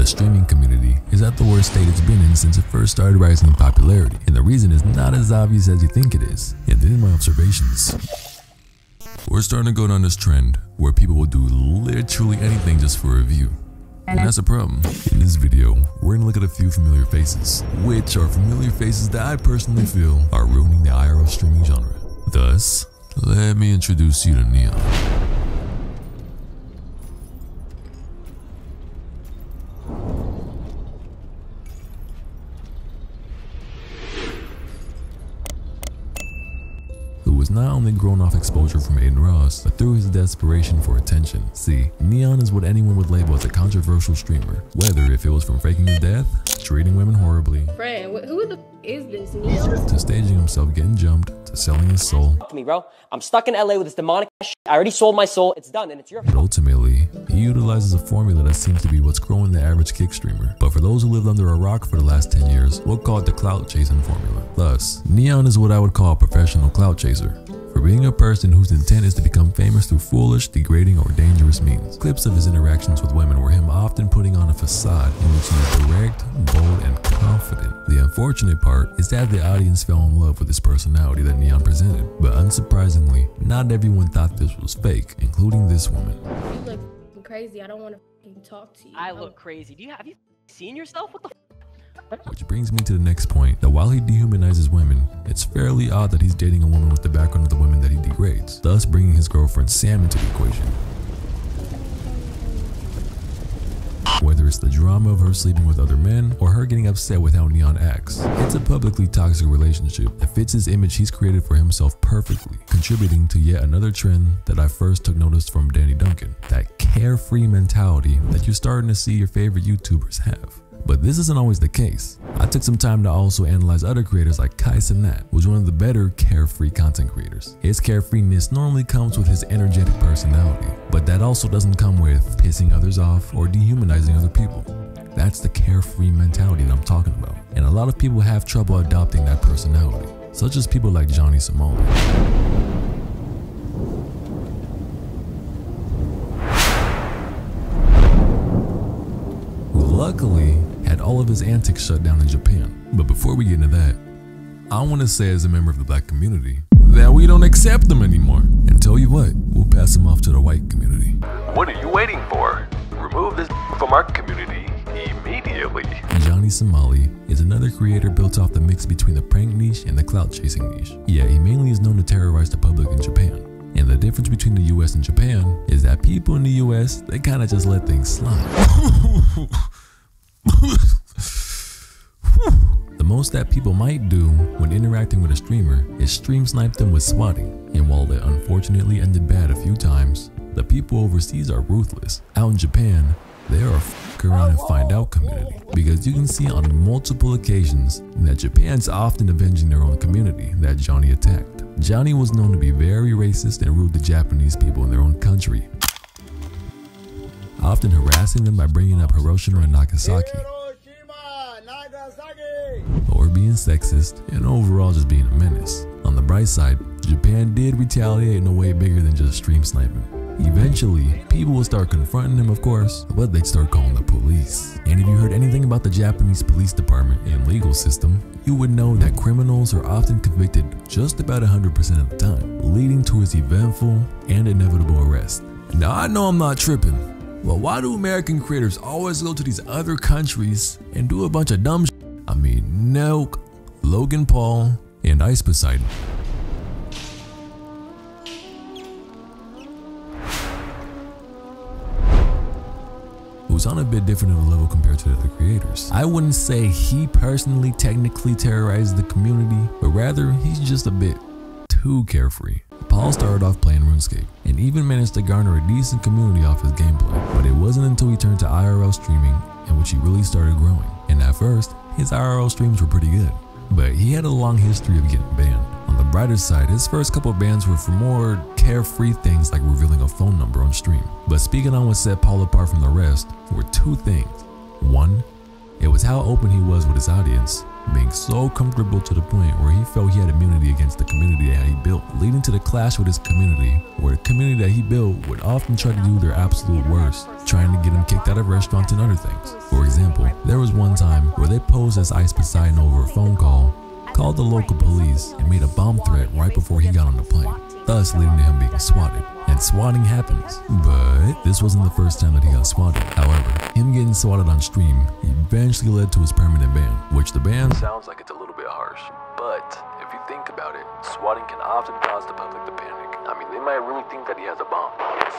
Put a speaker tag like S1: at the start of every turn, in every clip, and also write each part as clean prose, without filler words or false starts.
S1: The streaming community is at the worst state it's been in since it first started rising in popularity, and the reason is not as obvious as you think it is. And then my observations. We're starting to go down this trend where people will do literally anything just for a view. And that's a problem. In this video, we're gonna look at a few familiar faces, which are familiar faces that I personally feel are ruining the IRL streaming genre. Thus, let me introduce you to Neon. Who was not only grown off exposure from Aiden Ross, but through his desperation for attention. See, Neon is what anyone would label as a controversial streamer, whether if it was from faking his death, treating women horribly,
S2: friend, who the is this Neon?
S1: To staging himself getting jumped, to selling his soul.
S3: To me, bro. I'm stuck in LA with this demonic shit. I already sold my soul. It's done, and it's your.
S1: But ultimately, he utilizes a formula that seems to be what's growing the average kick streamer. But for those who lived under a rock for the last 10 years, we'll call it the clout chasing formula. Thus, Neon is what I would call a professional clout chaser, for being a person whose intent is to become famous through foolish, degrading, or dangerous means. Clips of his interactions with women were him often putting on a facade in which he is direct, bold, and confident. The unfortunate part is that the audience fell in love with this personality that Neon presented, but unsurprisingly, not everyone thought this was fake, including this woman.
S2: You look crazy. I don't want to talk to you.
S3: I look crazy. Have you seen yourself? What the f?
S1: Which brings me to the next point, that while he dehumanizes women, it's fairly odd that he's dating a woman with the background of the women that he degrades, thus bringing his girlfriend Sam into the equation. Whether it's the drama of her sleeping with other men, or her getting upset with how Neon acts, it's a publicly toxic relationship that fits his image he's created for himself perfectly, contributing to yet another trend that I first took notice from Danny Duncan, that carefree mentality that you're starting to see your favorite YouTubers have. But this isn't always the case. I took some time to also analyze other creators like Kai Cenat, who's one of the better carefree content creators. His carefreeness normally comes with his energetic personality, but that also doesn't come with pissing others off or dehumanizing other people. That's the carefree mentality that I'm talking about. And a lot of people have trouble adopting that personality, such as people like Johnny Somali. Luckily, had all of his antics shut down in Japan. But before we get into that, I want to say as a member of the black community that we don't accept them anymore. And tell you what, we'll pass them off to the white community.
S4: What are you waiting for? Remove this from our community immediately.
S1: Johnny Somali is another creator built off the mix between the prank niche and the clout chasing niche. Yeah, he mainly is known to terrorize the public in Japan. And the difference between the US and Japan is that people in the US, they kind of just let things slide. The most that people might do when interacting with a streamer is stream snipe them with swatting, and while it unfortunately ended bad a few times, the people overseas are ruthless. Out in Japan, they are a f**k around and find out community, because you can see on multiple occasions that Japan's often avenging their own community that Johnny attacked. Johnny was known to be very racist and rude to Japanese people in their own country, often harassing them by bringing up Hiroshima and Nagasaki, or being sexist, and overall just being a menace. On the bright side, Japan did retaliate in a way bigger than just stream sniping. Eventually, people will start confronting him, of course, but they'd start calling the police. And if you heard anything about the Japanese police department and legal system, you would know that criminals are often convicted just about 100% of the time, leading to his eventful and inevitable arrest. Now I know I'm not tripping, but why do American creators always go to these other countries and do a bunch of dumb shit? I mean, Nelk, Logan Paul, and Ice Poseidon. Who's on a bit different of a level compared to the other creators. I wouldn't say he personally technically terrorized the community, but rather he's just a bit too carefree. Paul started off playing RuneScape and even managed to garner a decent community off his gameplay, but it wasn't until he turned to IRL streaming in which he really started growing. And at first, his IRL streams were pretty good, but he had a long history of getting banned. On the brighter side, his first couple bans were for more carefree things like revealing a phone number on stream. But speaking on what set Paul apart from the rest were two things. One, it was how open he was with his audience, being so comfortable to the point where he felt he had immunity against the community that he built, leading to the clash with his community, where the community that he built would often try to do their absolute worst, trying to get him kicked out of restaurants and other things. For example, there was one time where they posed as Ice Poseidon over a phone call, called the local police, and made a bomb threat right before he got on the plane, thus leading to him being swatted. And swatting happens, but this wasn't the first time that he got swatted. However, him getting swatted on stream eventually led to his permanent ban, which the ban
S4: Sounds like it's a little bit harsh, but if you think about it, swatting can often cause the public to panic. I mean, they might really think that he has a bomb.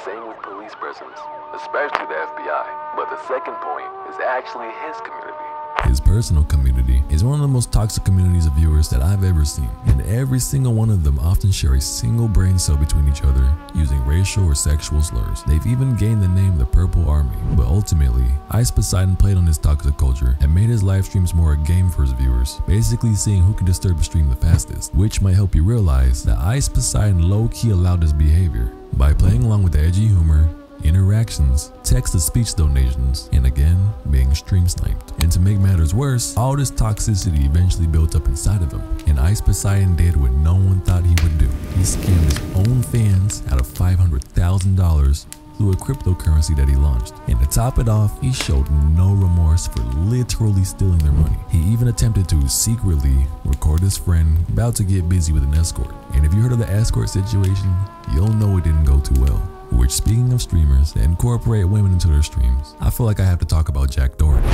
S4: Same with police presence, especially the FBI. But the second point is actually his community.
S1: his personal community, is one of the most toxic communities of viewers that I've ever seen, and every single one of them often share a single brain cell between each other, using racial or sexual slurs. They've even gained the name the Purple Army, but ultimately, Ice Poseidon played on this toxic culture and made his live streams more a game for his viewers, basically seeing who can disturb a stream the fastest, which might help you realize that Ice Poseidon low-key allowed this behavior by playing along with the edgy humor, interactions, text-to-speech donations, and again, being stream sniped. And to make matters worse, all this toxicity eventually built up inside of him, and Ice Poseidon did what no one thought he would do. He scammed his own fans out of $500,000 through a cryptocurrency that he launched. And to top it off, he showed no remorse for literally stealing their money. He even attempted to secretly record his friend about to get busy with an escort. And if you heard of the escort situation, you'll know it didn't go too well. Which, speaking of streamers that incorporate women into their streams, I feel like I have to talk about Jack Doherty.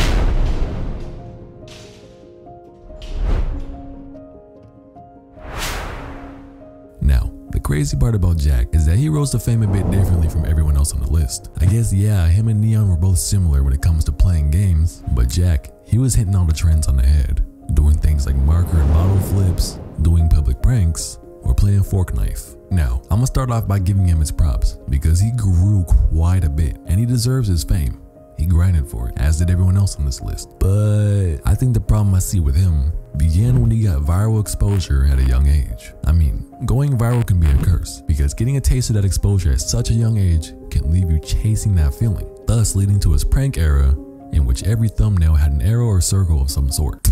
S1: Now, the crazy part about Jack is that he rose to fame a bit differently from everyone else on the list. I guess, yeah, him and Neon were both similar when it comes to playing games, but Jack, he was hitting all the trends on the head, doing things like marker and bottle flips, doing public pranks, or playing fork knife. Now, I'm gonna start off by giving him his props, because he grew quite a bit, and he deserves his fame. He grinded for it, as did everyone else on this list. But I think the problem I see with him began when he got viral exposure at a young age. I mean, going viral can be a curse, because getting a taste of that exposure at such a young age can leave you chasing that feeling, thus leading to his prank era, in which every thumbnail had an arrow or circle of some sort.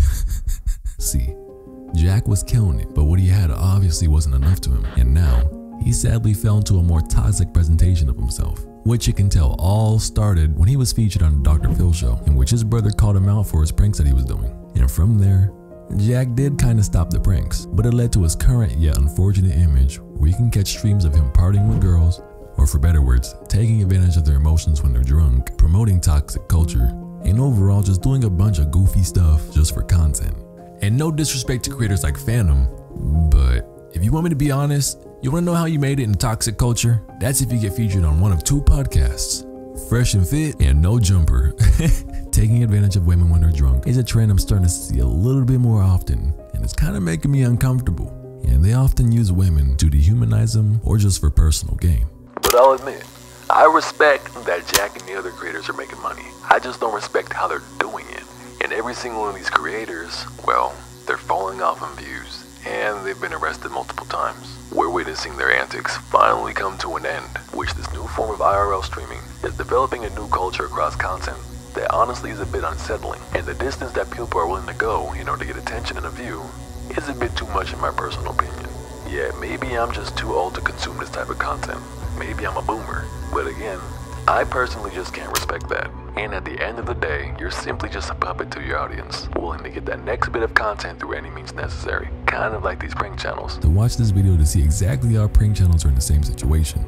S1: See, Jack was killing it, but what he had obviously wasn't enough to him, and now he sadly fell into a more toxic presentation of himself, which you can tell all started when he was featured on the Dr. Phil show, in which his brother called him out for his pranks that he was doing. And from there, Jack did kind of stop the pranks, but it led to his current yet unfortunate image where you can catch streams of him partying with girls, or for better words, taking advantage of their emotions when they're drunk, promoting toxic culture, and overall just doing a bunch of goofy stuff just for content. And no disrespect to creators like Phantom, but if you want me to be honest, you want to know how you made it in toxic culture? That's if you get featured on one of two podcasts, Fresh and Fit and No Jumper. Taking advantage of women when they're drunk is a trend I'm starting to see a little bit more often, and it's kind of making me uncomfortable. And they often use women to dehumanize them or just for personal gain.
S4: But I'll admit, I respect that Jack and the other creators are making money. I just don't respect how they're doing it. And every single one of these creators, well, they're falling off in views, and they've been arrested multiple times. We're witnessing their antics finally come to an end, which this new form of IRL streaming is developing a new culture across content that honestly is a bit unsettling. And the distance that people are willing to go in order to get attention and a view is a bit too much in my personal opinion. Yeah, maybe I'm just too old to consume this type of content. Maybe I'm a boomer. But again, I personally just can't respect that. And at the end of the day, you're simply just a puppet to your audience, willing to get that next bit of content through any means necessary. Kind of like these prank channels.
S1: To watch this video to see exactly how prank channels are in the same situation.